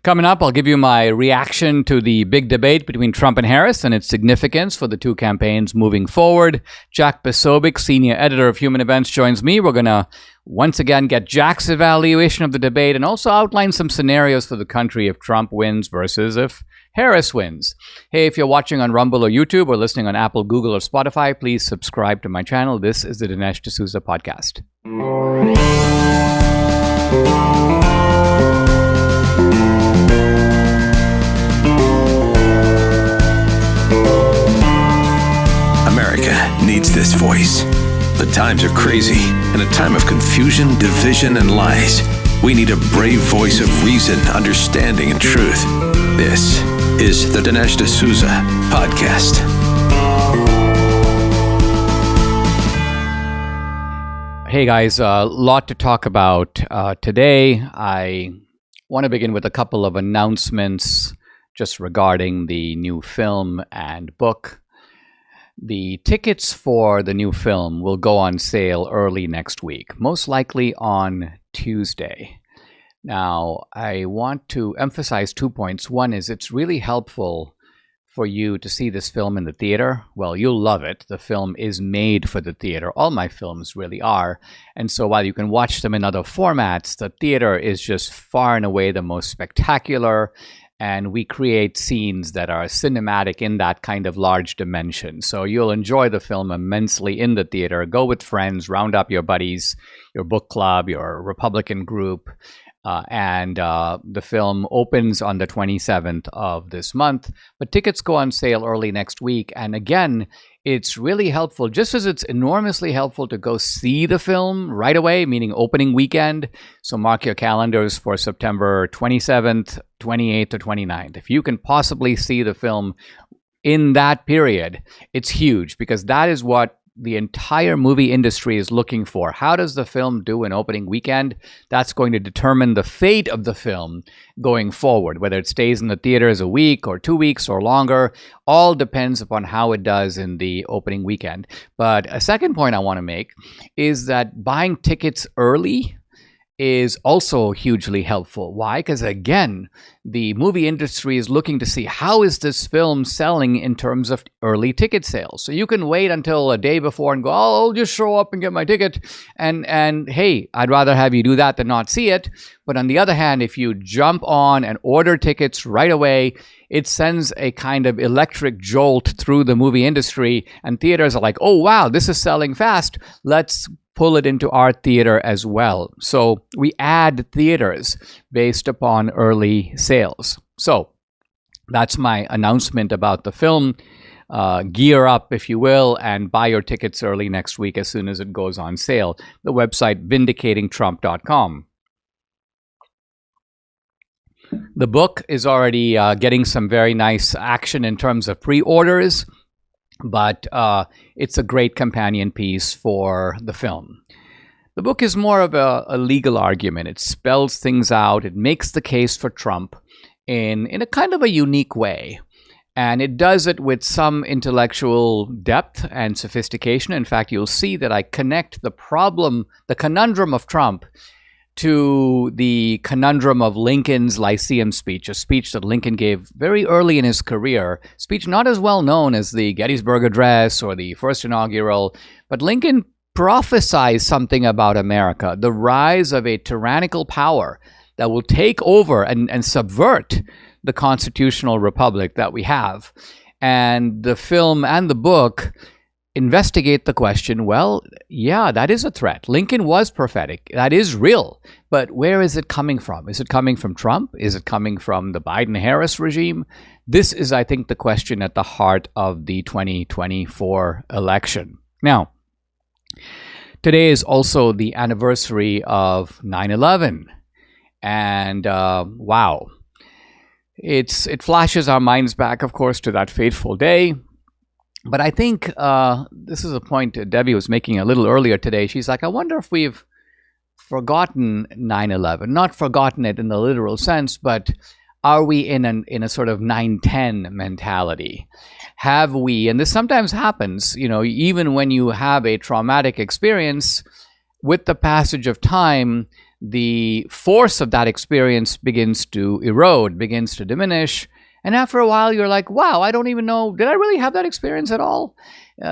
Coming up, I'll give you my reaction to the big debate between Trump and Harris and its significance for the two campaigns moving forward. Jack Posobiec, senior editor of Human Events, joins me. We're going to once again get Jack's evaluation of the debate and also outline some scenarios for the country if Trump wins versus if Harris wins. Hey, if you're watching on Rumble or YouTube or listening on Apple, Google, or Spotify, please subscribe to my channel. This is the Dinesh D'Souza podcast. America needs this voice. The times are crazy. In a time of confusion, division, and lies, we need a brave voice of reason, understanding, and truth. This is the Dinesh D'Souza podcast. Hey guys, a lot to talk about today. I want to begin with a couple of announcements just regarding the new film and book. The tickets for the new film will go on sale early next week, most likely on Tuesday. Now, I want to emphasize 2 points. One is it's really helpful for you to see this film in the theater. Well, you'll love it. The film is made for the theater. All my films really are. And so while you can watch them in other formats, the theater is just far and away the most spectacular. And we create scenes that are cinematic in that kind of large dimension. So you'll enjoy the film immensely in the theater. Go with friends, round up your buddies, your book club, your Republican group. And the film opens on the 27th of this month. But tickets go on sale early next week. And again, it's really helpful, just as it's enormously helpful to go see the film right away, meaning opening weekend. So mark your calendars for September 27th, 28th, or 29th. If you can possibly see the film in that period, it's huge because that is what the entire movie industry is looking for. How does the film do in opening weekend? That's going to determine the fate of the film going forward, whether it stays in the theaters a week or 2 weeks or longer. All depends upon how it does in the opening weekend. But a second point I want to make is that buying tickets early is also hugely helpful. Why? Because again, the movie industry is looking to see how is this film selling in terms of early ticket sales. So you can wait until a day before and go, oh, I'll just show up and get my ticket. And hey, I'd rather have you do that than not see it. But on the other hand, if you jump on and order tickets right away, it sends a kind of electric jolt through the movie industry. And theaters are like, oh, wow, this is selling fast. Let's pull it into our theater as well. So we add theaters based upon early sales. So that's my announcement about the film. Gear up, if you will, and buy your tickets early next week as soon as it goes on sale. The website vindicatingtrump.com. The book is already getting some very nice action in terms of pre-orders. But it's a great companion piece for the film. The book is more of a legal argument. It spells things out. It makes the case for Trump in a kind of a unique way. And it does it with some intellectual depth and sophistication. In fact, you'll see that I connect the conundrum of Trump to the conundrum of Lincoln's Lyceum speech, a speech that Lincoln gave very early in his career, speech not as well known as the Gettysburg Address or the first inaugural, but Lincoln prophesied something about America, the rise of a tyrannical power that will take over and subvert the constitutional republic that we have. And the film and the book investigate the question, well, yeah, that is a threat. Lincoln was prophetic. That is real. But where is it coming from? Is it coming from Trump? Is it coming from the Biden-Harris regime? This is, I think, the question at the heart of the 2024 election. Now, today is also the anniversary of 9/11. And wow, it flashes our minds back, of course, to that fateful day. But I think this is a point Debbie was making a little earlier today. She's like, I wonder if we've forgotten 9/11. Not forgotten it in the literal sense, but are we in a sort of 9/10 mentality? Have we, and this sometimes happens, even when you have a traumatic experience, with the passage of time, the force of that experience begins to erode, begins to diminish. And after a while, you're like, wow, I don't even know, did I really have that experience at all?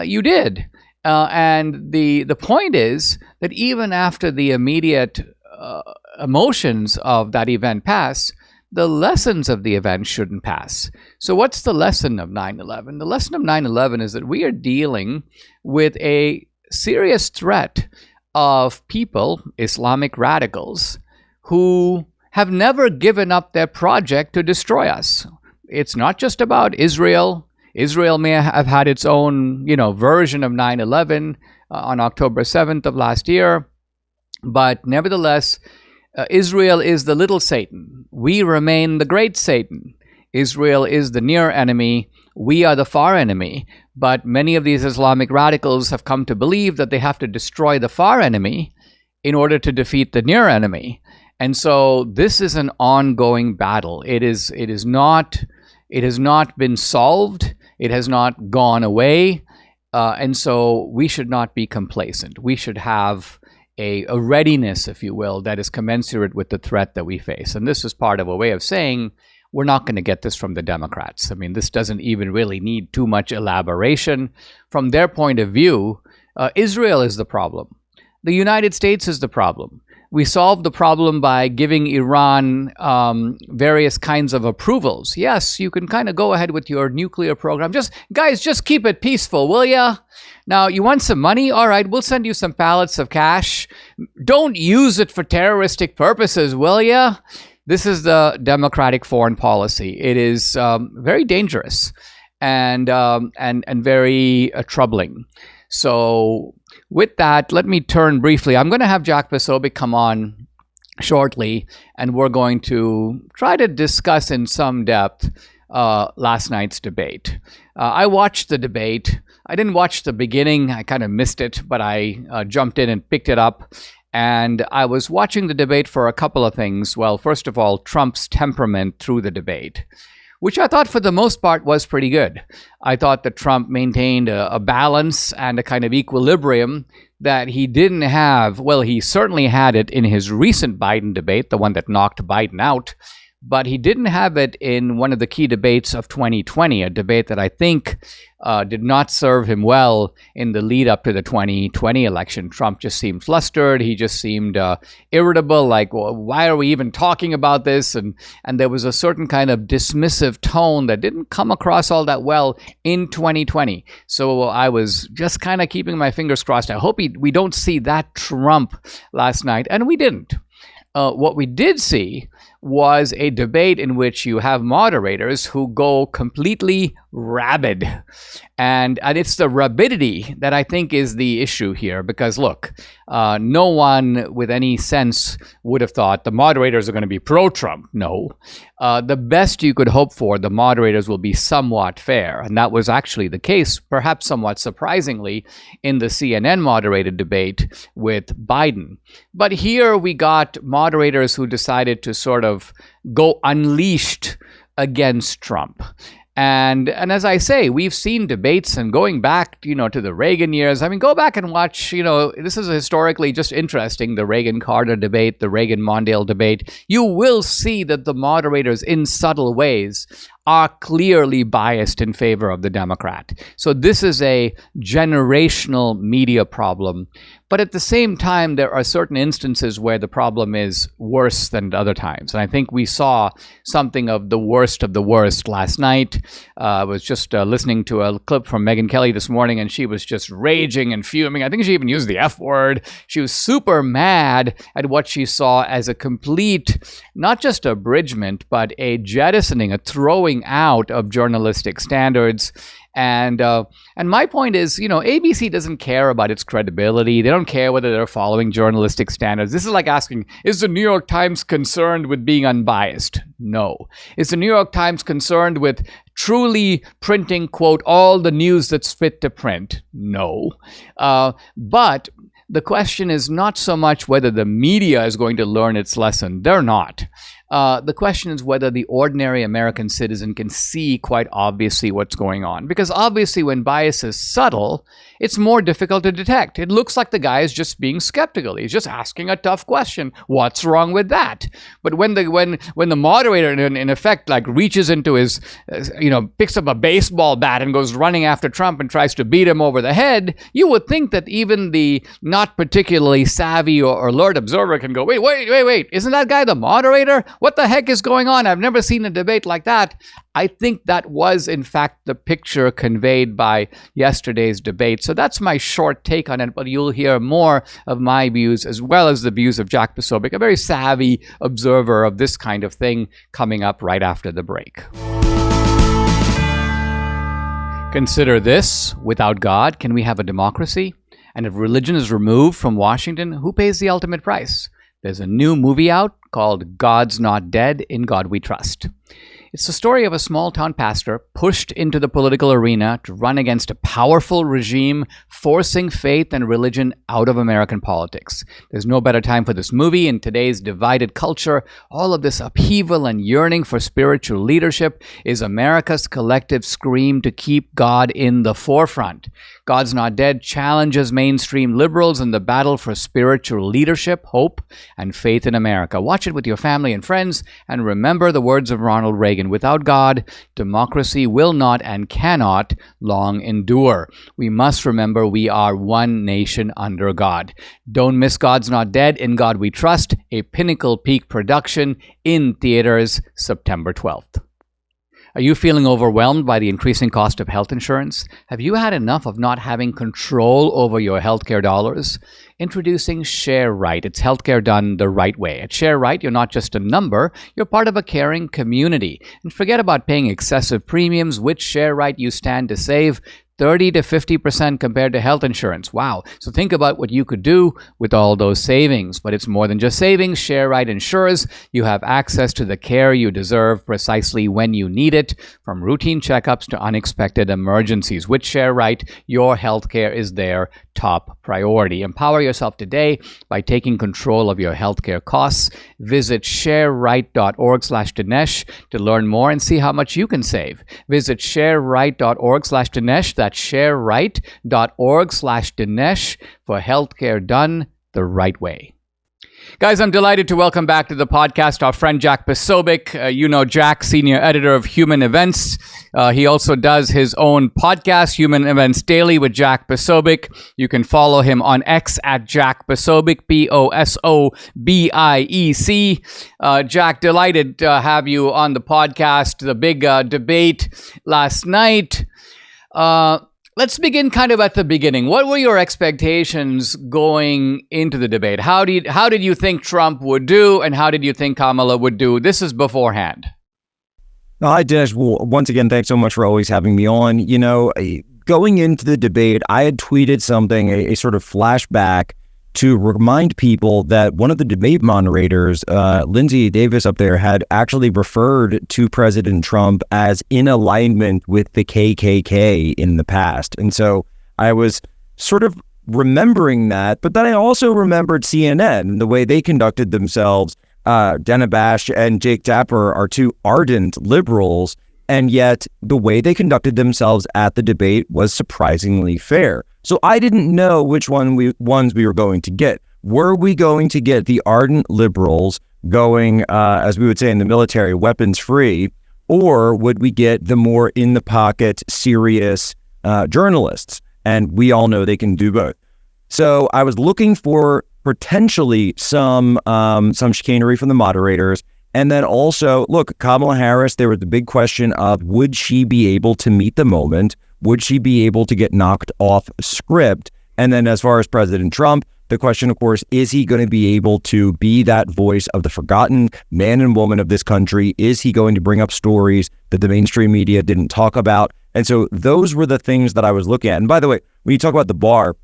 You did. And the point is that even after the immediate emotions of that event pass, the lessons of the event shouldn't pass. So what's the lesson of 9/11? The lesson of 9/11 is that we are dealing with a serious threat of people, Islamic radicals, who have never given up their project to destroy us. It's not just about Israel. Israel may have had its own, version of 9/11 on October 7th of last year, but nevertheless, Israel is the little Satan. We remain the great Satan. Israel is the near enemy. We are the far enemy. But many of these Islamic radicals have come to believe that they have to destroy the far enemy in order to defeat the near enemy. And so this is an ongoing battle. It has not been solved. It has not gone away. And so we should not be complacent. We should have a readiness, if you will, that is commensurate with the threat that we face. And this is part of a way of saying we're not going to get this from the Democrats. I mean, this doesn't even really need too much elaboration. From their point of view, Israel is the problem. The United States is the problem. We solved the problem by giving Iran various kinds of approvals. Yes, you can kind of go ahead with your nuclear program. Just keep it peaceful, will ya? Now, you want some money? All right, we'll send you some pallets of cash. Don't use it for terroristic purposes, will ya? This is the Democratic foreign policy. It is very dangerous and very troubling. So with that, let me turn briefly. I'm going to have Jack Posobiec come on shortly, and we're going to try to discuss in some depth last night's debate. I watched the debate. I didn't watch the beginning. I kind of missed it, but I jumped in and picked it up. And I was watching the debate for a couple of things. Well, first of all, Trump's temperament through the debate, which I thought for the most part was pretty good. I thought that Trump maintained a balance and a kind of equilibrium that he didn't have. Well, he certainly had it in his recent Biden debate, the one that knocked Biden out, but he didn't have it in one of the key debates of 2020, a debate that I think did not serve him well in the lead up to the 2020 election. Trump just seemed flustered. He just seemed irritable, like, well, why are we even talking about this? And there was a certain kind of dismissive tone that didn't come across all that well in 2020. So I was just kind of keeping my fingers crossed. I hope we don't see that Trump last night. And we didn't. What we did see was a debate in which you have moderators who go completely rabid. And it's the rabidity that I think is the issue here. Because look, no one with any sense would have thought the moderators are going to be pro-Trump. No. The best you could hope for, the moderators will be somewhat fair. And that was actually the case, perhaps somewhat surprisingly, in the CNN moderated debate with Biden. But here we got moderators who decided to sort of go unleashed against Trump. And as I say, we've seen debates, and going back, to the Reagan years. I mean, go back and watch, this is historically just interesting, the Reagan-Carter debate, the Reagan-Mondale debate. You will see that the moderators, in subtle ways, are clearly biased in favor of the Democrat. So this is a generational media problem. But at the same time, there are certain instances where the problem is worse than other times. And I think we saw something of the worst last night. I was just listening to a clip from Megyn Kelly this morning, and she was just raging and fuming. I think she even used the F word. She was super mad at what she saw as a complete, not just abridgment, but a jettisoning, a throwing out of journalistic standards. And my point is, ABC doesn't care about its credibility. They don't care whether they're following journalistic standards. This is like asking, is the New York Times concerned with being unbiased? No. Is the New York Times concerned with truly printing, quote, all the news that's fit to print? No. But the question is not so much whether the media is going to learn its lesson. They're not. The question is whether the ordinary American citizen can see quite obviously what's going on. Because obviously when bias is subtle, it's more difficult to detect. It looks like the guy is just being skeptical. He's just asking a tough question. What's wrong with that? But when the moderator in effect like reaches into his, picks up a baseball bat and goes running after Trump and tries to beat him over the head, you would think that even the not particularly savvy or alert observer can go, wait, isn't that guy the moderator? What the heck is going on? I've never seen a debate like that. I think that was, in fact, the picture conveyed by yesterday's debate. So that's my short take on it, but you'll hear more of my views as well as the views of Jack Posobiec, a very savvy observer of this kind of thing, coming up right after the break. Consider this: without God, can we have a democracy? And if religion is removed from Washington, who pays the ultimate price? There's a new movie out called God's Not Dead, In God We Trust. It's the story of a small-town pastor pushed into the political arena to run against a powerful regime, forcing faith and religion out of American politics. There's no better time for this movie in today's divided culture. All of this upheaval and yearning for spiritual leadership is America's collective scream to keep God in the forefront. God's Not Dead challenges mainstream liberals in the battle for spiritual leadership, hope, and faith in America. Watch it with your family and friends, and remember the words of Ronald Reagan: without God, democracy will not and cannot long endure. We must remember we are one nation under God. Don't miss God's Not Dead, In God We Trust, a Pinnacle Peak production, in theaters September 12th. Are you feeling overwhelmed by the increasing cost of health insurance? Have you had enough of not having control over your healthcare dollars? Introducing Share Right. It's healthcare done the right way. At Share Right, you're not just a number, you're part of a caring community. And forget about paying excessive premiums. With Share Right, you stand to save 30 to 50% compared to health insurance. Wow. So think about what you could do with all those savings. But it's more than just savings. Share Right ensures you have access to the care you deserve precisely when you need it, from routine checkups to unexpected emergencies. With Share Right, your healthcare is their top priority. Empower yourself today by taking control of your healthcare costs. Visit shareright.org/Dinesh to learn more and see how much you can save. Visit shareright.org/Dinesh. That's shareright.org/Dinesh for healthcare done the right way. Guys, I'm delighted to welcome back to the podcast our friend Jack Posobiec. You know Jack, senior editor of Human Events. He also does his own podcast, Human Events Daily with Jack Posobiec. You can follow him on X at Jack Posobiec, Posobiec. Jack, delighted to have you on the podcast. The big debate last night. Let's begin kind of at the beginning. What were your expectations going into the debate? How did you think Trump would do, and how did you think Kamala would do? This is beforehand. Hi, Dinesh. Well, once again, thanks so much for always having me on. You know, going into the debate, I had tweeted something, a sort of flashback, to remind people that one of the debate moderators, Lindsay Davis up there, had actually referred to President Trump as in alignment with the KKK in the past. And so I was sort of remembering that, but then I also remembered CNN, the way they conducted themselves. Dana Bash and Jake Tapper are two ardent liberals, and yet the way they conducted themselves at the debate was surprisingly fair. So I didn't know which ones we were going to get. Were we going to get the ardent liberals going, as we would say in the military, weapons free, or would we get the more in the pocket, serious journalists? And we all know they can do both. So I was looking for potentially some chicanery from the moderators. And then also, look, Kamala Harris, there was the big question of, would she be able to meet the moment? Would she be able to get knocked off script? And then as far as President Trump, the question, of course, is he going to be able to be that voice of the forgotten man and woman of this country? Is he going to bring up stories that the mainstream media didn't talk about? And so those were the things that I was looking at. And by the way, when you talk about the bar,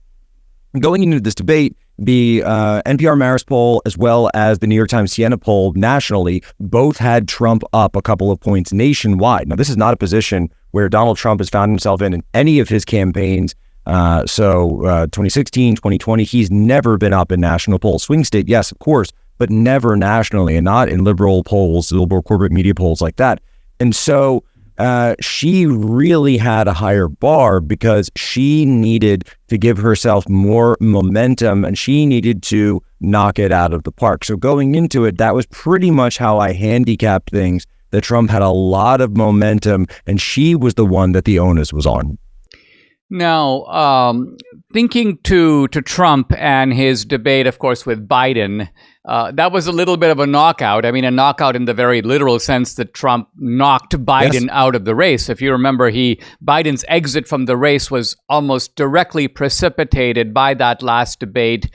going into this debate, the NPR Marist poll, as well as the New York Times Siena poll nationally, both had Trump up a couple of points nationwide. Now, this is not a position where Donald Trump has found himself in any of his campaigns. 2016, 2020, he's never been up in national polls. Swing state, yes, of course, but never nationally, and not in liberal polls, liberal corporate media polls like that. And so she really had a higher bar because she needed to give herself more momentum, and she needed to knock it out of the park. So going into it, that was pretty much how I handicapped things, that Trump had a lot of momentum, and she was the one that the onus was on. Now, thinking to Trump and his debate, of course, with Biden, that was a little bit of a knockout. I mean, a knockout in the very literal sense that Trump knocked Biden out of the race. If you remember, Biden's exit from the race was almost directly precipitated by that last debate.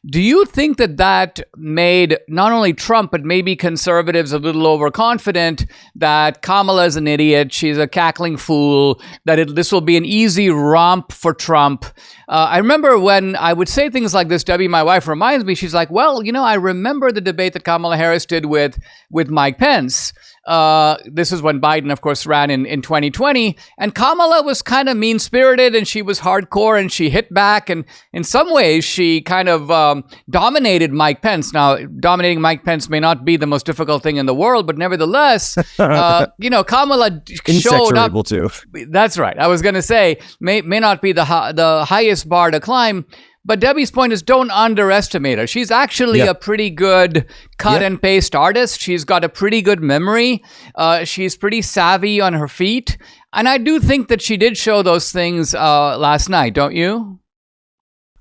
Do you think that made not only Trump, but maybe conservatives a little overconfident that Kamala's an idiot, she's a cackling fool, that this will be an easy romp for Trump? I remember when I would say things like this, Debbie, my wife, reminds me, she's like, well, I remember the debate that Kamala Harris did with Mike Pence. This is when Biden, of course, ran in 2020, and Kamala was kind of mean-spirited, and she was hardcore, and she hit back, and in some ways, she kind of dominated Mike Pence. Now, dominating Mike Pence may not be the most difficult thing in the world, but nevertheless, Kamala showed up. Able to. That's right. I was going to say, may not be the highest bar to climb, but Debbie's point is, don't underestimate her. She's actually a pretty good cut and paste artist. She's got a pretty good memory. She's pretty savvy on her feet. And I do think that she did show those things last night, don't you?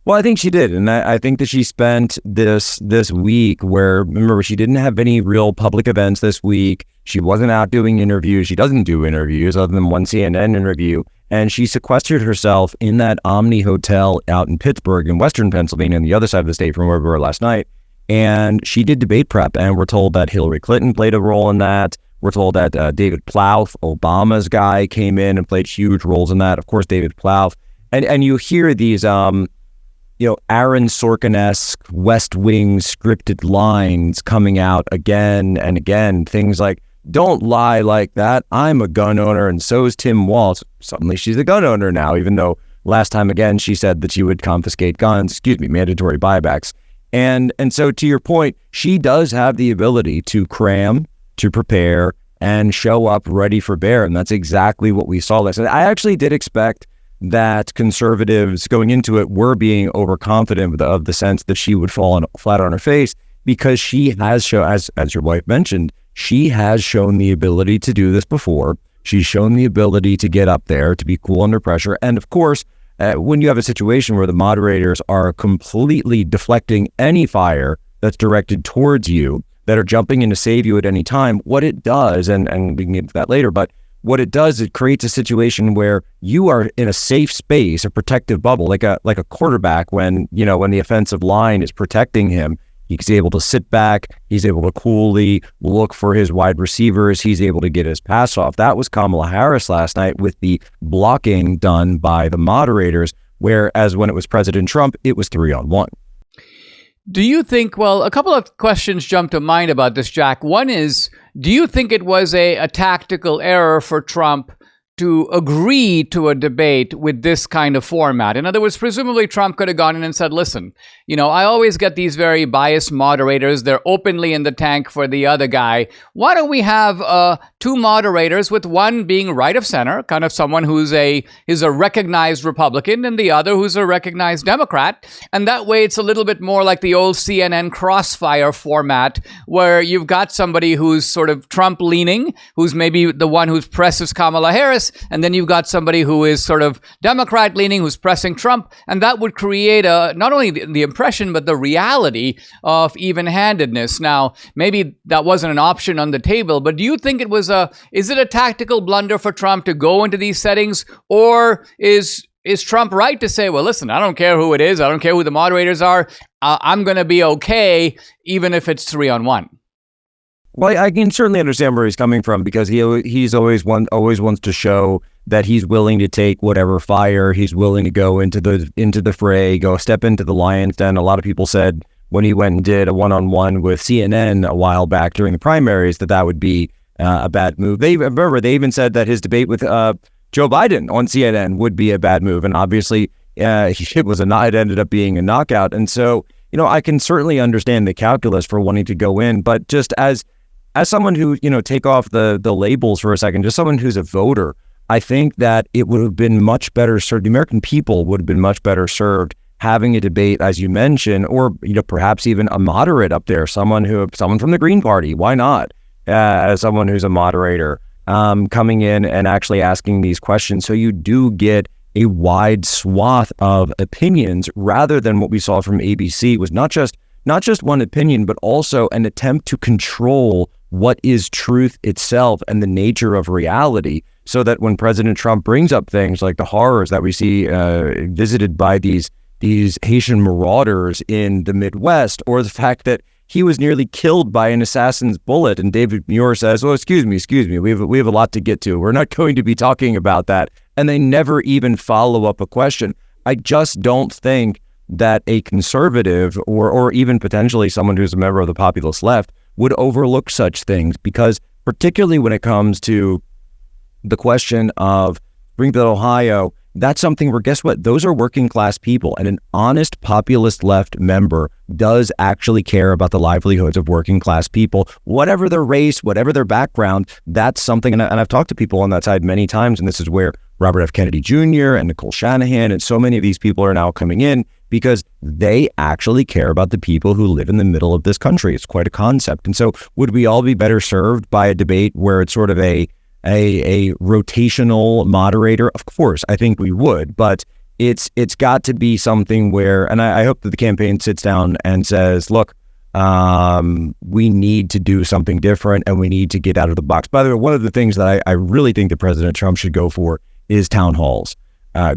Well, I think she did. And I think that she spent this week where, remember, she didn't have any real public events this week. She wasn't out doing interviews. She doesn't do interviews other than one CNN interview. And she sequestered herself in that Omni Hotel out in Pittsburgh in Western Pennsylvania, on the other side of the state from where we were last night. And she did debate prep. And we're told that Hillary Clinton played a role in that. We're told that David Plouffe, Obama's guy, came in and played huge roles in that. Of course, David Plouffe. And you hear these, Aaron Sorkin-esque West Wing scripted lines coming out again and again. Things like, don't lie like that. I'm a gun owner, and so is Tim Walz. Suddenly she's a gun owner now, even though last time again she said that she would confiscate guns, mandatory buybacks. And so to your point, she does have the ability to cram, to prepare, and show up ready for bear. And that's exactly what we saw last night. I actually did expect that conservatives going into it were being overconfident of the sense that she would fall flat on her face, because she has shown, as your wife mentioned, she has shown the ability to do this before. She's shown the ability to get up there, to be cool under pressure. And of course, when you have a situation where the moderators are completely deflecting any fire that's directed towards you, that are jumping in to save you at any time, what it does, and we can get into that later, but what it does, it creates a situation where you are in a safe space, a protective bubble, like a quarterback when the offensive line is protecting him. He's able to sit back. He's able to coolly look for his wide receivers. He's able to get his pass off. That was Kamala Harris last night with the blocking done by the moderators, whereas when it was President Trump, it was 3-on-1. Do you think, well, a couple of questions jump to mind about this, Jack. One is, do you think it was a tactical error for Trump to agree to a debate with this kind of format? In other words, presumably Trump could have gone in and said, listen, I always get these very biased moderators. They're openly in the tank for the other guy. Why don't we have two moderators, with one being right of center, kind of someone who's a recognized Republican, and the other who's a recognized Democrat. And that way it's a little bit more like the old CNN crossfire format, where you've got somebody who's sort of Trump leaning, who's maybe the one who presses Kamala Harris, and then you've got somebody who is sort of Democrat leaning, who's pressing Trump. And that would create not only the impression, but the reality of even-handedness. Now, maybe that wasn't an option on the table, but do you think is it a tactical blunder for Trump to go into these settings, or is Trump right to say, well, listen, I don't care who it is, I don't care who the moderators are, I'm going to be okay even if it's 3-on-1? Well, I can certainly understand where he's coming from, because he's always wants to show that he's willing to take whatever fire. He's willing to go into the fray, go step into the lion's den. A lot of people said when he went and did a one-on-one with CNN a while back during the primaries that would be a bad move. They even said that his debate with Joe Biden on CNN would be a bad move, and obviously it ended up being a knockout. And so I can certainly understand the calculus for wanting to go in, but just as someone who, take off the labels for a second, just someone who's a voter, I think that it would have been much better served. The American people would have been much better served having a debate, as you mentioned, or, perhaps even a moderate up there, someone from the Green Party. Why not? As someone who's a moderator, coming in and actually asking these questions. So you do get a wide swath of opinions, rather than what we saw from ABC was not just one opinion, but also an attempt to control what is truth itself and the nature of reality, so that when President Trump brings up things like the horrors that we see visited by these Haitian marauders in the Midwest, or the fact that he was nearly killed by an assassin's bullet, and David Muir says, "Oh, excuse me, we have a lot to get to. We're not going to be talking about that," and they never even follow up a question. I just don't think that a conservative, or even potentially someone who's a member of the populist left, would overlook such things, because particularly when it comes to the question of Springfield, Ohio, that's something where, guess what? Those are working class people, and an honest populist left member does actually care about the livelihoods of working class people, whatever their race, whatever their background. That's something, and I've talked to people on that side many times, and this is where Robert F. Kennedy Jr. and Nicole Shanahan and so many of these people are now coming in, because they actually care about the people who live in the middle of this country. It's quite a concept. And so would we all be better served by a debate where it's sort of a rotational moderator? Of course, I think we would, but it's got to be something where, and I hope that the campaign sits down and says, look, we need to do something different, and we need to get out of the box. By the way, one of the things that I really think that President Trump should go for is town halls.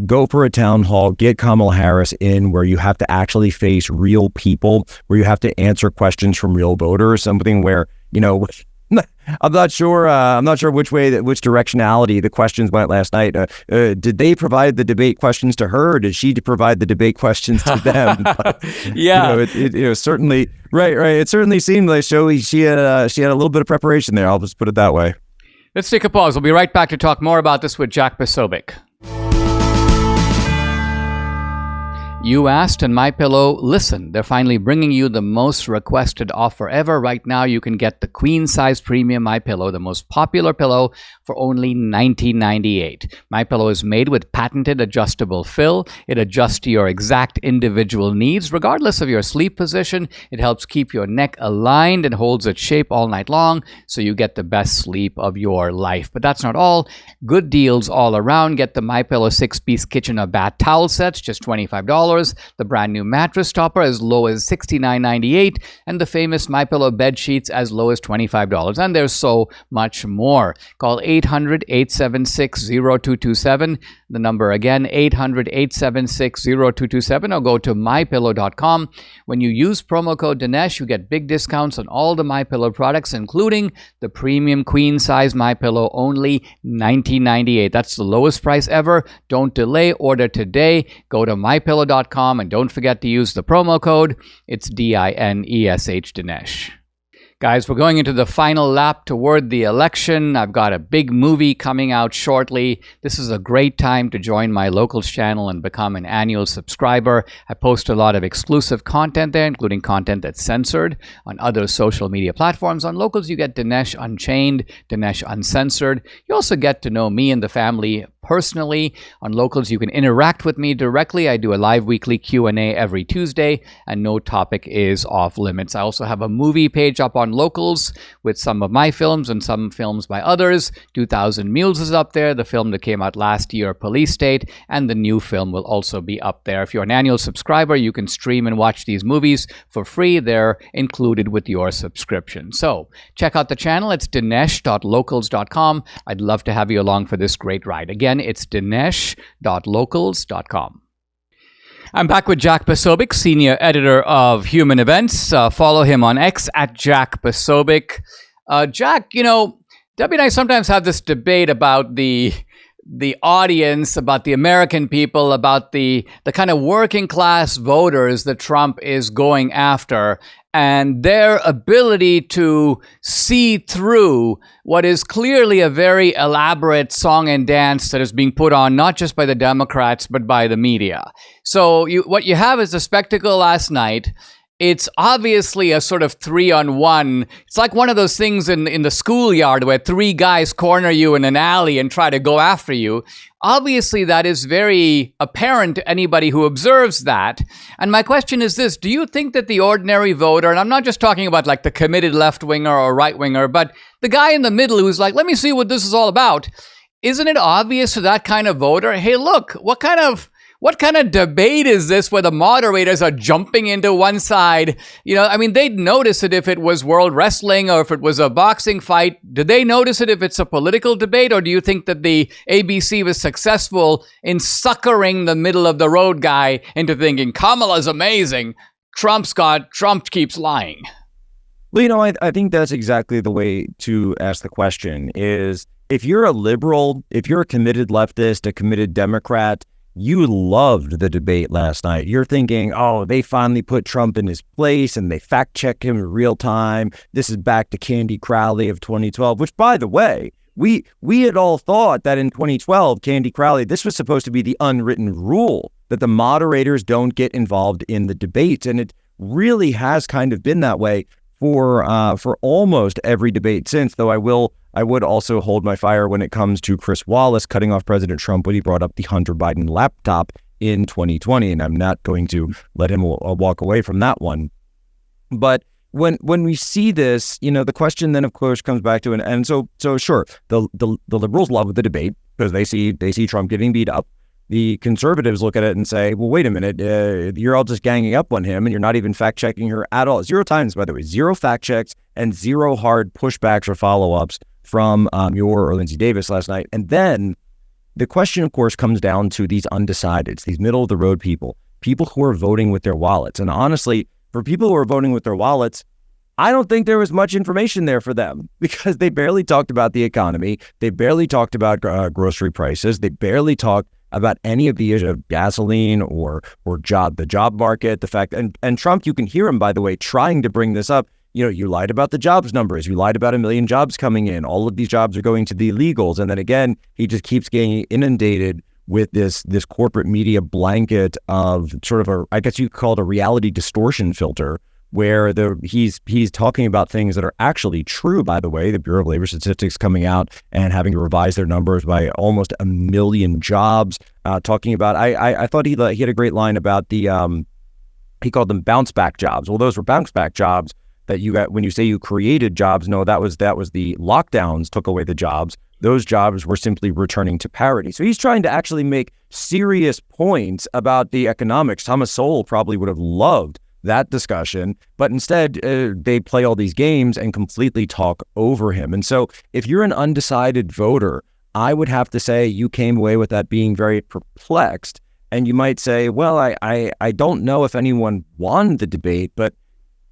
Go for a town hall, get Kamala Harris in, where you have to actually face real people, where you have to answer questions from real voters, something where, I'm not sure which directionality the questions went last night. Did they provide the debate questions to her, or did she provide the debate questions to them? But, Yeah, it certainly right. It certainly seemed like she had a little bit of preparation there. I'll just put it that way. let's take a pause. We'll be right back to talk more about this with Jack Posobiec. You asked, and MyPillow listened. They're finally bringing you the most requested offer ever. Right now, you can get the queen size premium MyPillow, the most popular pillow, for only $19.98. MyPillow is made with patented adjustable fill. It adjusts to your exact individual needs, regardless of your sleep position. It helps keep your neck aligned and holds its shape all night long, so you get the best sleep of your life. But that's not all. Good deals all around. Get the MyPillow 6-piece kitchen or bath towel sets, just $25. The brand new mattress topper as low as $69.98, and the famous MyPillow bed sheets as low as $25. And there's so much more. Call 800-876-0227. The number again, 800-876-0227, or go to mypillow.com. When you use promo code Dinesh, you get big discounts on all the MyPillow products, including the premium queen size MyPillow, only $19.98. That's the lowest price ever. Don't delay. Order today. Go to mypillow.com, and don't forget to use the promo code. It's DINESH, Dinesh. Guys, we're going into the final lap toward the election. I've got a big movie coming out shortly. This is a great time to join my Locals channel and become an annual subscriber. I post a lot of exclusive content there, including content that's censored on other social media platforms. On Locals, you get Dinesh Unchained, Dinesh Uncensored. You also get to know me and the family personally. On Locals, you can interact with me directly. I do a live weekly Q&A every Tuesday, and no topic is off limits. I also have a movie page up on Locals with some of my films and some films by others. 2000 Mules is up there, the film that came out last year, Police State, and the new film will also be up there. If you're an annual subscriber, you can stream and watch these movies for free. They're included with your subscription. So check out the channel. It's dinesh.locals.com. I'd love to have you along for this great ride. Again, it's dinesh.locals.com. I'm back with Jack Posobiec, senior editor of Human Events. Follow him on X at Jack Posobiec. Jack, Debbie and I sometimes have this debate about the audience, about the American people, about the kind of working class voters that Trump is going after, and their ability to see through what is clearly a very elaborate song and dance that is being put on not just by the Democrats, but by the media. So what you have is a spectacle last night, it's obviously a sort of 3-on-1. It's like one of those things in the schoolyard where 3 guys corner you in an alley and try to go after you. Obviously, that is very apparent to anybody who observes that. And my question is this: do you think that the ordinary voter, and I'm not just talking about like the committed left-winger or right-winger, but the guy in the middle who's like, let me see what this is all about, isn't it obvious to that kind of voter, hey, look, what kind of debate is this where the moderators are jumping into one side? I mean, they'd notice it if it was world wrestling or if it was a boxing fight. Do they notice it if it's a political debate? Or do you think that the ABC was successful in suckering the middle of the road guy into thinking Kamala's amazing, Trump keeps lying? Well, I think that's exactly the way to ask the question is, if you're a liberal, if you're a committed leftist, a committed Democrat, you loved the debate last night. You're thinking, oh, they finally put Trump in his place and they fact check him in real time. This is back to Candy Crowley of 2012, which, by the way, we had all thought that in 2012, Candy Crowley, this was supposed to be the unwritten rule that the moderators don't get involved in the debates. And it really has kind of been that way for almost every debate since, though I would also hold my fire when it comes to Chris Wallace cutting off President Trump when he brought up the Hunter Biden laptop in 2020, and I'm not going to let him walk away from that one. But when we see this, the question then of course comes back to and so sure, the liberals love the debate because they see Trump getting beat up. The conservatives look at it and say, well, wait a minute, you're all just ganging up on him and you're not even fact-checking her at all. 0 times, by the way, 0 fact checks and 0 hard pushbacks or follow-ups from your or Lindsay Davis last night. And then the question, of course, comes down to these undecideds, these middle-of-the-road people who are voting with their wallets. And honestly, for people who are voting with their wallets, I don't think there was much information there for them because they barely talked about the economy. They barely talked about grocery prices. They barely talked about any of the issues of gasoline or the job market, the fact, and Trump, you can hear him, by the way, trying to bring this up. You lied about the jobs numbers. You lied about 1 million jobs coming in. All of these jobs are going to the illegals. And then again, he just keeps getting inundated with this corporate media blanket of sort of I guess you could call it a reality distortion filter, where he's talking about things that are actually true, by the way. The Bureau of Labor Statistics coming out and having to revise their numbers by almost 1 million jobs. Talking about, I thought he had a great line about he called them bounce back jobs. Well, those were bounce back jobs that you got when you say you created jobs. No, that was the lockdowns took away the jobs. Those jobs were simply returning to parity. So he's trying to actually make serious points about the economics. Thomas Sowell probably would have loved that discussion, but instead they play all these games and completely talk over him. And so if you're an undecided voter, I would have to say you came away with that being very perplexed. And you might say, well, I don't know if anyone won the debate, but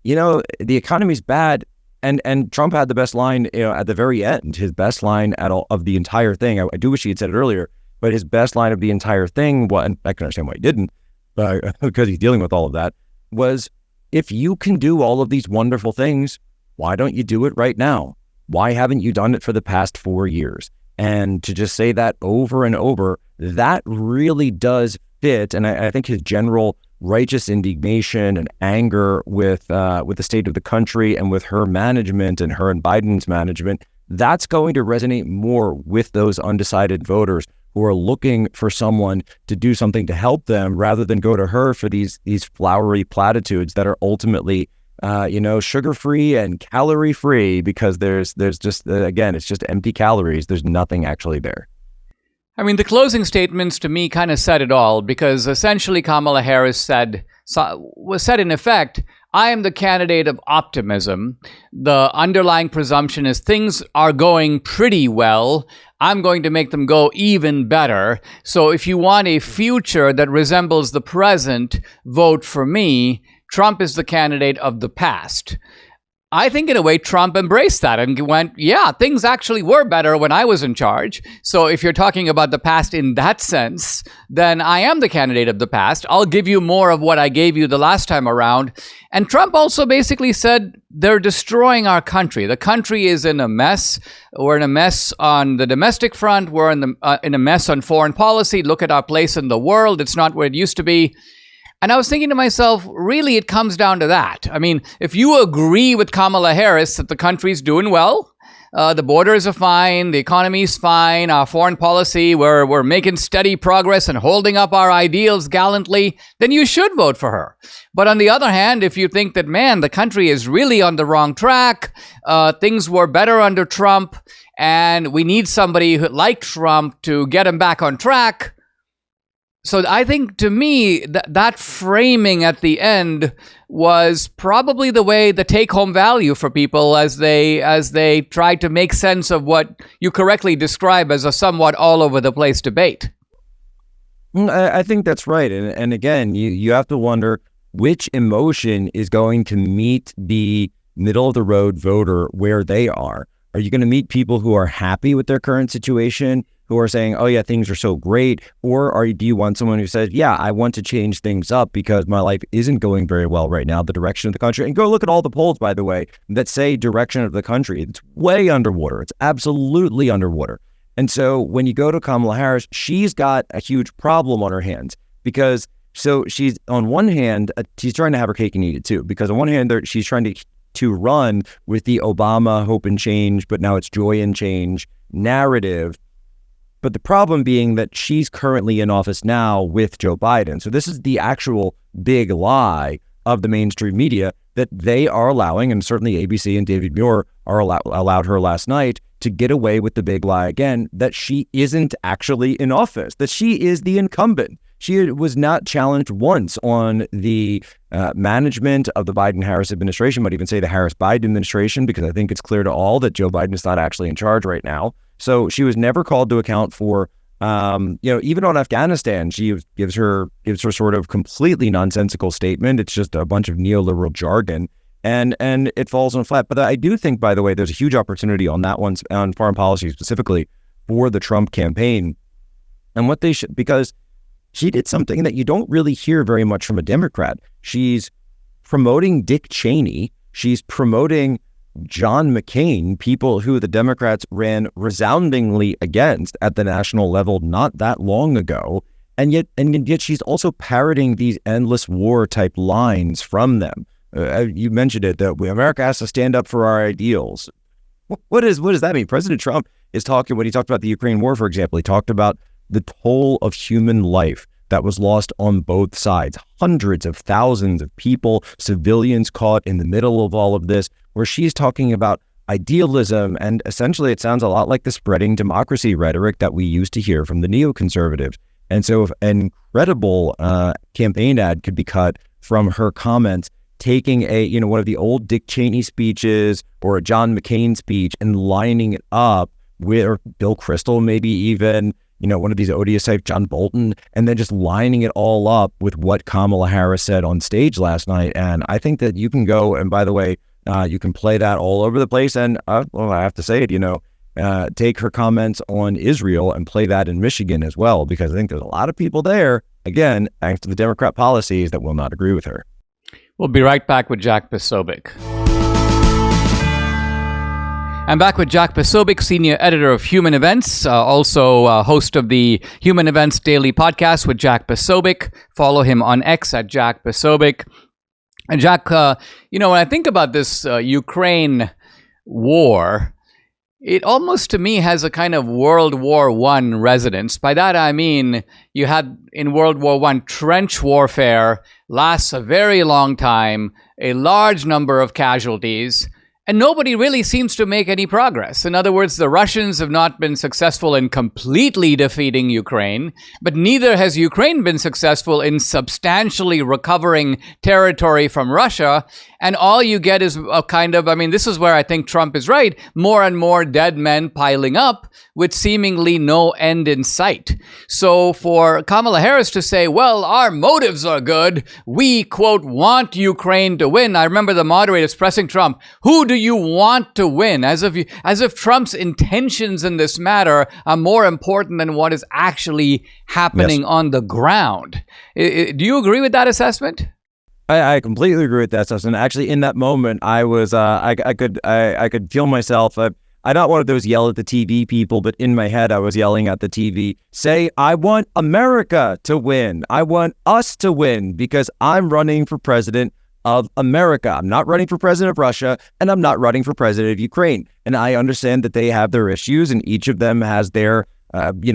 the economy's bad. And Trump had the best line, at the very end, his best line of the entire thing. I do wish he had said it earlier, but his best line of the entire thing, well, and I can understand why he didn't, because he's dealing with all of that, was, if you can do all of these wonderful things, why don't you do it right now? Why haven't you done it for the past 4 years? And to just say that over and over, that really does fit. And I think his general righteous indignation and anger with the state of the country and with her management and her and Biden's management, that's going to resonate more with those undecided voters who are looking for someone to do something to help them rather than go to her for these flowery platitudes that are ultimately, sugar-free and calorie-free, because there's just, again, it's just empty calories. There's nothing actually there. I mean, the closing statements to me kind of said it all, because essentially Kamala Harris said in effect, I am the candidate of optimism. The underlying presumption is things are going pretty well. I'm going to make them go even better. So if you want a future that resembles the present, vote for me. Trump is the candidate of the past. I think in a way Trump embraced that and went, yeah, things actually were better when I was in charge. So if you're talking about the past in that sense, then I am the candidate of the past. I'll give you more of what I gave you the last time around. And Trump also basically said they're destroying our country. The country is in a mess. We're in a mess on the domestic front. We're in a mess on foreign policy. Look at our place in the world. It's not where it used to be. And I was thinking to myself, really, it comes down to that. I mean, if you agree with Kamala Harris that the country's doing well, the borders are fine, the economy's fine, our foreign policy, we're making steady progress and holding up our ideals gallantly, then you should vote for her. But on the other hand, if you think that, man, the country is really on the wrong track, things were better under Trump, and we need somebody like Trump to get him back on track. So I think, to me, that framing at the end was probably the take-home value for people as they tried to make sense of what you correctly describe as a somewhat all-over-the-place debate. I think that's right. And again, you have to wonder which emotion is going to meet the middle-of-the-road voter where they are. Are you going to meet people who are happy with their current situation, who are saying, oh yeah, things are so great? Or do you want someone who says, yeah, I want to change things up because my life isn't going very well right now, the direction of the country? And go look at all the polls, by the way, that say direction of the country. It's way underwater. It's absolutely underwater. And so when you go to Kamala Harris, she's got a huge problem on her hands because she's on one hand, she's trying to have her cake and eat it too, because on one hand, she's trying to run with the Obama hope and change, but now it's joy and change narrative. But the problem being that she's currently in office now with Joe Biden. So this is the actual big lie of the mainstream media that they are allowing, and certainly ABC and David Muir allowed her last night to get away with the big lie again, that she isn't actually in office, that she is the incumbent. She was not challenged once on the management of the Biden-Harris administration, might even say the Harris-Biden administration, because I think it's clear to all that Joe Biden is not actually in charge right now. So she was never called to account for, even on Afghanistan, she gives her sort of completely nonsensical statement. It's just a bunch of neoliberal jargon, and it falls on flat. But I do think, by the way, there's a huge opportunity on that one, on foreign policy specifically, for the Trump campaign. And what they should, because she did something that you don't really hear very much from a Democrat. She's promoting Dick Cheney. She's promoting John McCain, people who the Democrats ran resoundingly against at the national level not that long ago. And yet she's also parroting these endless war type lines from them. You mentioned it, that America has to stand up for our ideals. What does that mean? President Trump is talking, when he talked about the Ukraine war, for example, he talked about the toll of human life that was lost on both sides. Hundreds of thousands of people, civilians caught in the middle of all of this, where she's talking about idealism. And essentially, it sounds a lot like the spreading democracy rhetoric that we used to hear from the neoconservatives. And so if an incredible campaign ad could be cut from her comments, taking one of the old Dick Cheney speeches or a John McCain speech and lining it up with, or Bill Kristol, maybe even, one of these odious type, John Bolton, and then just lining it all up with what Kamala Harris said on stage last night. And I think that you can go, and by the way, you can play that all over the place. And I have to say it, take her comments on Israel and play that in Michigan as well, because I think there's a lot of people there, again, thanks to the Democrat policies, that will not agree with her. We'll be right back with Jack Posobiec. I'm back with Jack Posobiec, senior editor of Human Events, also host of the Human Events Daily podcast with Jack Posobiec. Follow him on X at Jack Posobiec. And Jack, when I think about this Ukraine war, it almost to me has a kind of World War I resonance. By that I mean, you had in World War I trench warfare, lasts a very long time, a large number of casualties, and nobody really seems to make any progress. In other words, the Russians have not been successful in completely defeating Ukraine, but neither has Ukraine been successful in substantially recovering territory from Russia. And all you get is a kind of, this is where I think Trump is right, more and more dead men piling up with seemingly no end in sight. So for Kamala Harris to say, well, our motives are good, we, quote, want Ukraine to win. I remember the moderators pressing Trump, who do you want to win? As if Trump's intentions in this matter are more important than what is actually happening on the ground. Do you agree with that assessment? I completely agree with that assessment. Actually, in that moment, I was I could feel myself. I'm not one of those yell at the TV people, but in my head, I was yelling at the TV, say, I want America to win. I want us to win because I'm running for president of America. I'm not running for president of Russia, and I'm not running for president of Ukraine. And I understand that they have their issues, and each of them has their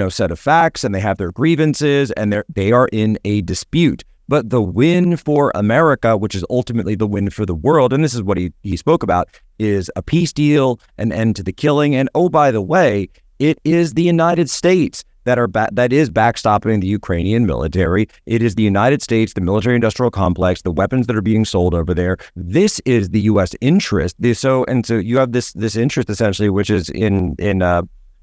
set of facts, and they have their grievances, and they are in a dispute. But the win for America, which is ultimately the win for the world, and this is what he spoke about, is a peace deal, an end to the killing. And oh, by the way, it is the United States that is backstopping the Ukrainian military. It is the United States, the military-industrial complex, the weapons that are being sold over there. This is the U.S. interest. So you have this interest essentially, which is in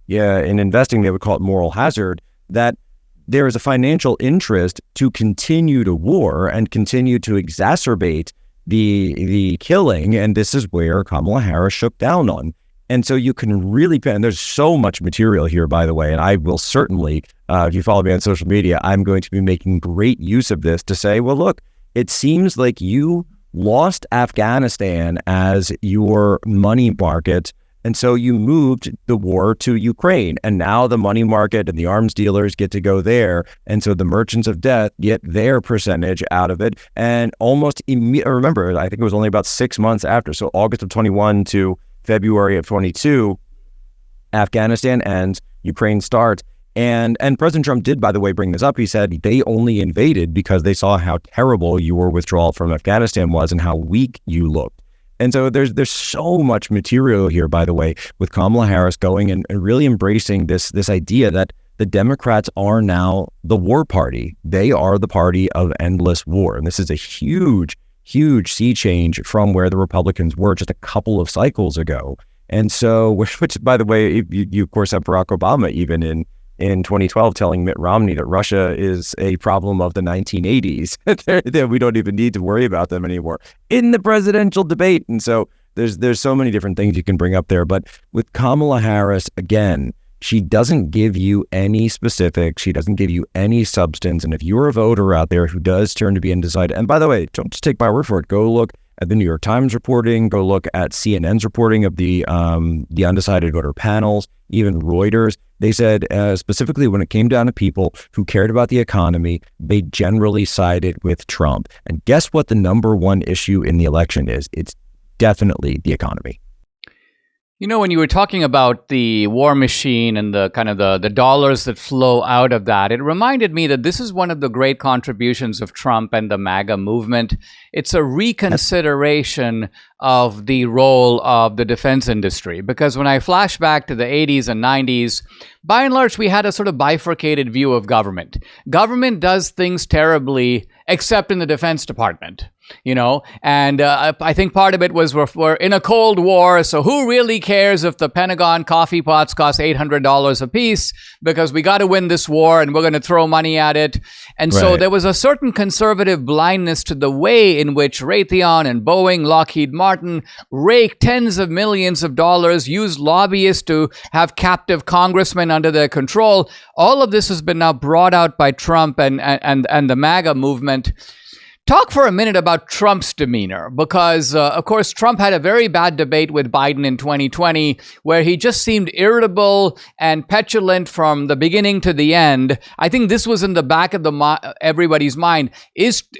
investing, they would call it moral hazard, that there is a financial interest to continue the war and continue to exacerbate the killing, and this is where Kamala Harris shook down on. And so you can really, and there's so much material here, by the way, and I will certainly, if you follow me on social media, I'm going to be making great use of this to say, well, look, it seems like you lost Afghanistan as your money market, and so you moved the war to Ukraine, and now the money market and the arms dealers get to go there. And so the merchants of death get their percentage out of it. And almost remember, I think it was only about 6 months after. So August of 21 to February of 22, Afghanistan ends, Ukraine starts. And President Trump did, by the way, bring this up. He said they only invaded because they saw how terrible your withdrawal from Afghanistan was and how weak you looked. And so there's so much material here, by the way, with Kamala Harris going and really embracing this idea that the Democrats are now the war party. They are the party of endless war. And this is a huge, huge sea change from where the Republicans were just a couple of cycles ago. And so, which by the way, you of course have Barack Obama even in 2012 telling Mitt Romney that Russia is a problem of the 1980s. That we don't even need to worry about them anymore in the presidential debate. And so there's so many different things you can bring up there. But with Kamala Harris, again, she doesn't give you any specifics. She doesn't give you any substance. And if you're a voter out there who does turn to be undecided, and by the way, don't just take my word for it. Go look at the New York Times reporting, go look at CNN's reporting of the undecided voter panels, even Reuters. They said specifically when it came down to people who cared about the economy, they generally sided with Trump. And guess what the number one issue in the election is? It's definitely the economy. You know, when you were talking about the war machine and the kind of the dollars that flow out of that, it reminded me that this is one of the great contributions of Trump and the MAGA movement. It's a reconsideration of the role of the defense industry. Because when I flash back to the 80s and 90s, by and large, we had a sort of bifurcated view of government. Government does things terribly, except in the Defense Department. And I think part of it was we're in a Cold War, so who really cares if the Pentagon coffee pots cost $800 a piece, because we got to win this war and we're going to throw money at it. And so there was a certain conservative blindness to the way in which Raytheon and Boeing, Lockheed Martin raked tens of millions of dollars, used lobbyists to have captive congressmen under their control. All of this has been now brought out by Trump and the MAGA movement. Talk for a minute about Trump's demeanor, because, of course, Trump had a very bad debate with Biden in 2020, where he just seemed irritable and petulant from the beginning to the end. I think this was in the back of everybody's mind.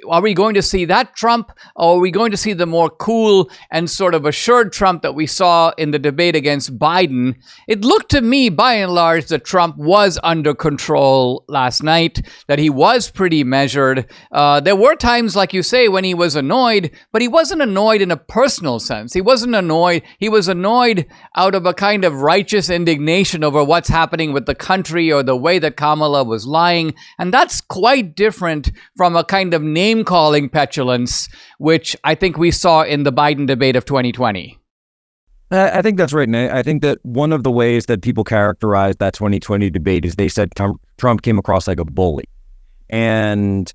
Are we going to see that Trump, or are we going to see the more cool and sort of assured Trump that we saw in the debate against Biden? It looked to me, by and large, that Trump was under control last night, that he was pretty measured. There were times, like you say, when he was annoyed, but he wasn't annoyed in a personal sense. He wasn't annoyed. He was annoyed out of a kind of righteous indignation over what's happening with the country or the way that Kamala was lying. And that's quite different from a kind of name-calling petulance, which I think we saw in the Biden debate of 2020. I think that's right. And I think that one of the ways that people characterized that 2020 debate is they said Trump came across like a bully. And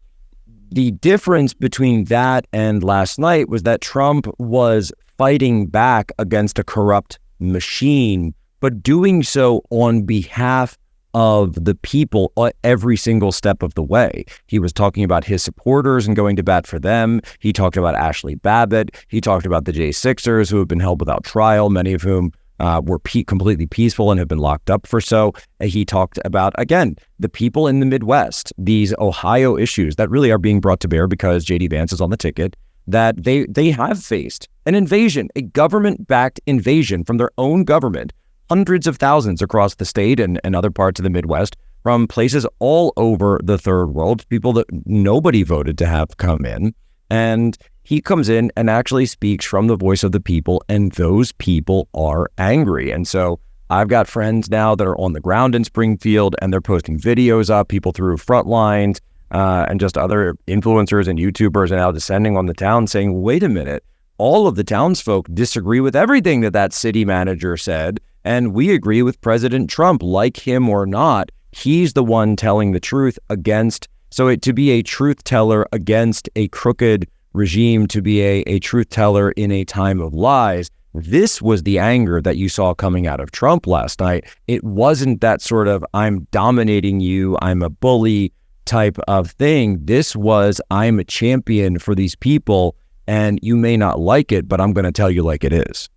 the difference between that and last night was that Trump was fighting back against a corrupt machine, but doing so on behalf of the people every single step of the way. He was talking about his supporters and going to bat for them. He talked about Ashley Babbitt. He talked about the J6ers who have been held without trial, many of whom were completely peaceful and have been locked up for so. He talked about, again, the people in the Midwest, these Ohio issues that really are being brought to bear because J.D. Vance is on the ticket, that they have faced an invasion, a government-backed invasion from their own government, hundreds of thousands across the state and other parts of the Midwest, from places all over the third world, people that nobody voted to have come in. And he comes in and actually speaks from the voice of the people, and those people are angry. And so I've got friends now that are on the ground in Springfield, and they're posting videos up, people through Frontlines, and just other influencers and YouTubers are now descending on the town saying, wait a minute, all of the townsfolk disagree with everything that city manager said, and we agree with President Trump, like him or not. He's the one telling the truth against, to be a truth teller against a crooked regime, to be a truth teller in a time of lies. This was the anger that you saw coming out of Trump last night. It wasn't that sort of, I'm dominating you, I'm a bully type of thing. This was, I'm a champion for these people, and you may not like it, but I'm going to tell you like it is.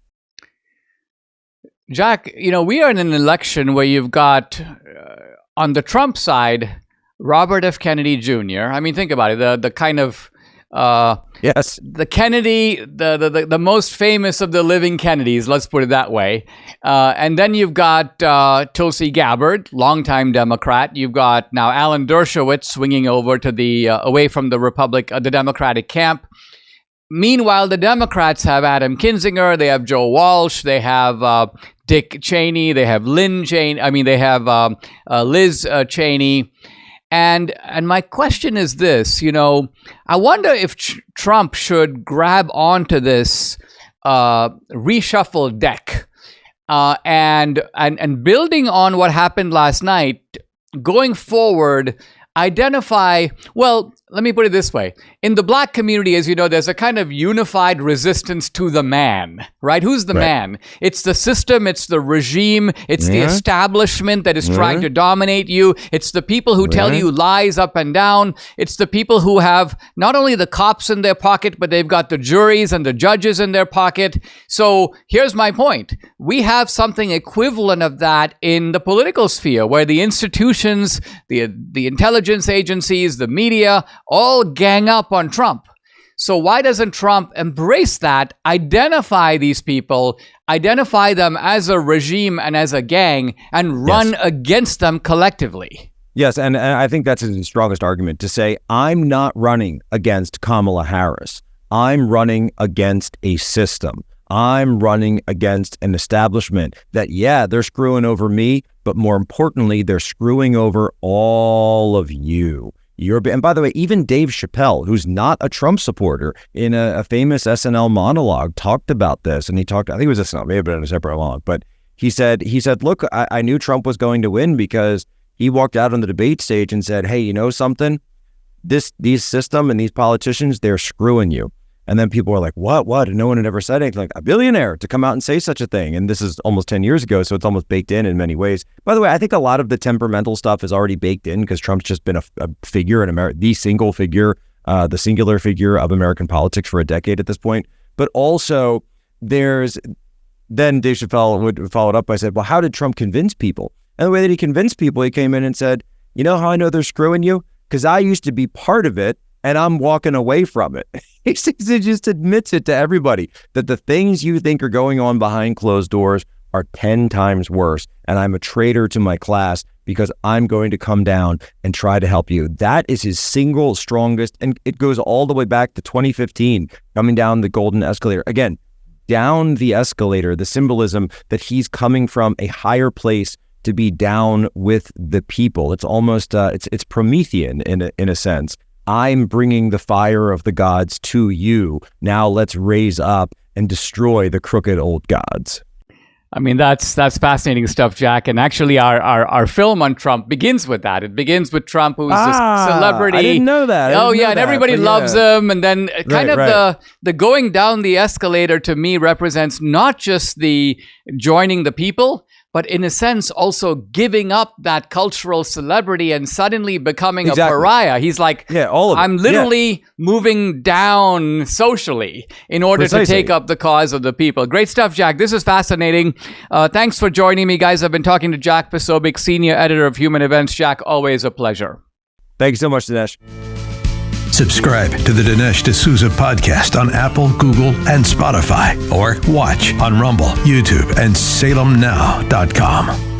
Jack, we are in an election where you've got, on the Trump side, Robert F. Kennedy Jr. I mean, think about it. The kind of yes, the Kennedy, the most famous of the living Kennedys. Let's put it that way. And then you've got Tulsi Gabbard, longtime Democrat. You've got now Alan Dershowitz swinging over to the away from the Democratic camp. Meanwhile, the Democrats have Adam Kinzinger, they have Joe Walsh, they have Dick Cheney, they have Lynn Cheney. I mean, they have Liz Cheney. And my question is this, I wonder if Trump should grab onto this reshuffle deck and building on what happened last night, going forward, identify, well, let me put it this way. In the Black community, as you know, there's a kind of unified resistance to the man, right? Who's the man? It's the system, it's the regime, it's the establishment that is trying to dominate you. It's the people who tell you lies up and down. It's the people who have not only the cops in their pocket, but they've got the juries and the judges in their pocket. So here's my point. We have something equivalent of that in the political sphere, where the institutions, the intelligence agencies, the media, all gang up on Trump. So why doesn't Trump embrace that, identify these people, identify them as a regime and as a gang, and run against them collectively? Yes, and I think that's his strongest argument, to say, I'm not running against Kamala Harris. I'm running against a system. I'm running against an establishment that, they're screwing over me, but more importantly, they're screwing over all of you. And by the way, even Dave Chappelle, who's not a Trump supporter, in a famous SNL monologue talked about this. And he talked, I think it was SNL, may have been in a separate monologue, but he said, look, I knew Trump was going to win because he walked out on the debate stage and said, hey, you know something? These system and these politicians, they're screwing you. And then people were like, what? And no one had ever said anything, like a billionaire to come out and say such a thing. And this is almost 10 years ago, so it's almost baked in many ways. By the way, I think a lot of the temperamental stuff is already baked in because Trump's just been a figure in America, the singular figure of American politics for a decade at this point. But also then Dave Chappelle would follow it up by saying, well, how did Trump convince people? And the way that he convinced people, he came in and said, you know how I know they're screwing you? Because I used to be part of it, and I'm walking away from it. He just admits it to everybody that the things you think are going on behind closed doors are 10 times worse. And I'm a traitor to my class because I'm going to come down and try to help you. That is his single strongest. And it goes all the way back to 2015, coming down the golden escalator. Again, down the escalator, the symbolism that he's coming from a higher place to be down with the people. It's almost, it's Promethean in a sense. I'm bringing the fire of the gods to you. Now let's raise up and destroy the crooked old gods. I mean, that's fascinating stuff, Jack. And actually, our film on Trump begins with that. It begins with Trump, who's this celebrity. I didn't know that. And everybody loves him. And then the going down the escalator to me represents not just the joining the people, but in a sense also giving up that cultural celebrity and suddenly becoming a Exactly. pariah. He's like, all of it. I'm literally moving down socially in order to take up the cause of the people. Great stuff, Jack. This is fascinating. Thanks for joining me, guys. I've been talking to Jack Posobiec, Senior Editor of Human Events. Jack, always a pleasure. Thank you so much, Dinesh. Subscribe to the Dinesh D'Souza podcast on Apple, Google, and Spotify, or watch on Rumble, YouTube, and SalemNow.com.